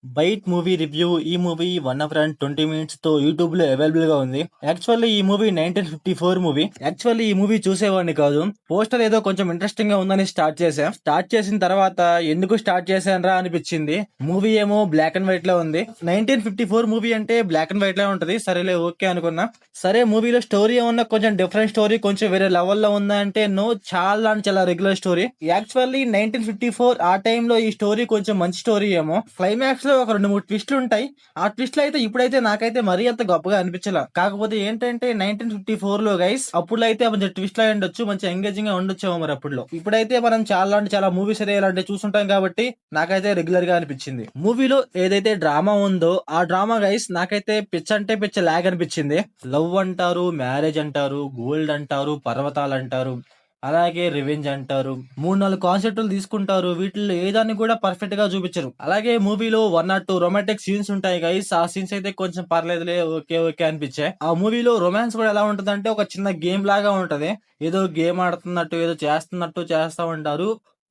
Byte movie review. ఈ movie 1 hour and 20 minutes తో YouTube లో అవైలబుల్ గా ఉంది. యాక్చువల్లీ ఈ మూవీ 1954 మూవీ. యాక్చువల్లీ ఈ మూవీ చూసేవాడిని కాదు. పోస్టర్ ఏదో కొంచెం ఇంట్రెస్టింగ్ గా ఉందని స్టార్ట్ చేశా. స్టార్ట్ చేసిన తర్వాత ఎందుకు స్టార్ట్ చేశానరా అనిపించింది. మూవీ ఏమో బ్లాక్ అండ్ వైట్ లో ఉంది. 1954 మూవీ అంటే బ్లాక్ అండ్ వైట్ లో ఉంటది. సరేలే ఓకే అనుకున్నా. సరే మూవీలో స్టోరీ ఏమన్నా కొంచెం డిఫరెంట్ స్టోరీ, కొంచెం వేరే లెవెల్ లో ఉందా అంటే నో, చాలా అంటే చాలా రెగ్యులర్ స్టోరీ. యాక్చువల్లీ 1954 ఆ టైంలో ఈ స్టోరీ కొంచెం మంచి స్టోరీ ఏమో. క్లైమాక్స్ లో ఒక 2-3 ట్విస్టులు ఉంటాయి. ఆ ట్విస్టులు అయితే ఇప్పుడైతే నాకైతే మరీ అంత గొప్పగా అనిపించలా. కాకపోతే ఏంటంటే 1954 లో గైస్, అప్పుడు అయితే మంచి ట్విస్ట్ అయి ఉండొచ్చు, మంచి ఎంగేజింగ్ గా ఉండొచ్చేమో మరి అప్పుడులో. ఇప్పుడైతే మనం చాలా అంటే చాలా మూవీస్ అయితే ఇలాంటివి చూస్తుంటాం కాబట్టి నాకైతే రెగ్యులర్ గా అనిపించింది. మూవీలో ఏదైతే డ్రామా ఉందో ఆ డ్రామా గైస్ నాకైతే పిచ్చ అంటే పిచ్చ లాగ్ అనిపించింది. లవ్ అంటారు, మ్యారేజ్ అంటారు, గోల్డ్ అంటారు, పర్వతాలు అంటారు, అలాగే రివెంజ్ అంటారు. 3-4 కాన్సెప్ట్లు తీసుకుంటారు. వీటిల్లో ఏదాన్ని కూడా పర్ఫెక్ట్ గా చూపించరు. అలాగే మూవీలో 1 or 2 రొమాంటిక్ సీన్స్ ఉంటాయి గైస్. ఆ సీన్స్ అయితే కొంచెం పర్లేదులే, ఓకే ఓకే అనిపించాయి. ఆ మూవీలో రొమాన్స్ కూడా ఎలా ఉంటదంటే ఒక చిన్న గేమ్ లాగా ఉంటది. ఏదో గేమ్ ఆడుతున్నట్టు, ఏదో చేస్తున్నట్టు చేస్తా ఉంటారు.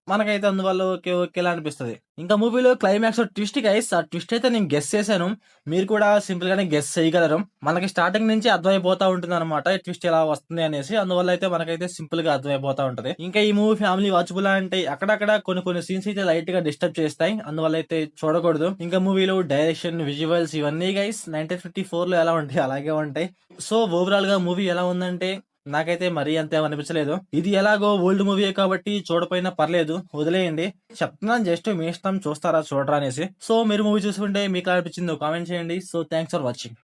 మనకైతే అందువల్ల ఓకే ఓకేలా అనిపిస్తది. ఇంకా మూవీలో క్లైమాక్స్ ట్విస్ట్ గైస్, ఆ ట్విస్ట్ అయితే నేను గెస్ చేశాను. మీరు కూడా సింపుల్ గానే గెస్ చేయగలరు. మనకి స్టార్టింగ్ నుంచి అర్థమైపోతా ఉంటుంది అనమాట ఈ ట్విస్ట్ ఎలా వస్తుంది అనేసి. అందువల్ల అయితే మనకైతే సింపుల్ గా అర్థమైపోతా ఉంటది. ఇంకా ఈ మూవీ ఫ్యామిలీ వాచబుల్ అంటే అక్కడక్కడ కొన్ని సీన్స్ అయితే లైట్ గా డిస్టర్బ్ చేస్తాయి. అందువల్ల అయితే చూడకూడదు. ఇంకా మూవీలో డైరెక్షన్, విజువల్స్ ఇవన్నీ గైస్ 1954 లో ఎలా ఉంటాయి అలాగే ఉంటాయి. సో ఓవరాల్ గా మూవీ ఎలా ఉందంటే నాకైతే మరీ అంత అనిపించలేదు. ఇది ఎలాగో ఓల్డ్ మూవీ కాబట్టి చూడపోయినా పర్లేదు, వదిలేయండి. చెప్తున్నాను జస్ట్, మీ ఇష్టం చూస్తారా చూడరా అనేసి. సో మీరు మూవీ చూసుకుంటే మీకు ఎలా అనిపించిందో కామెంట్ చేయండి. So thanks for watching.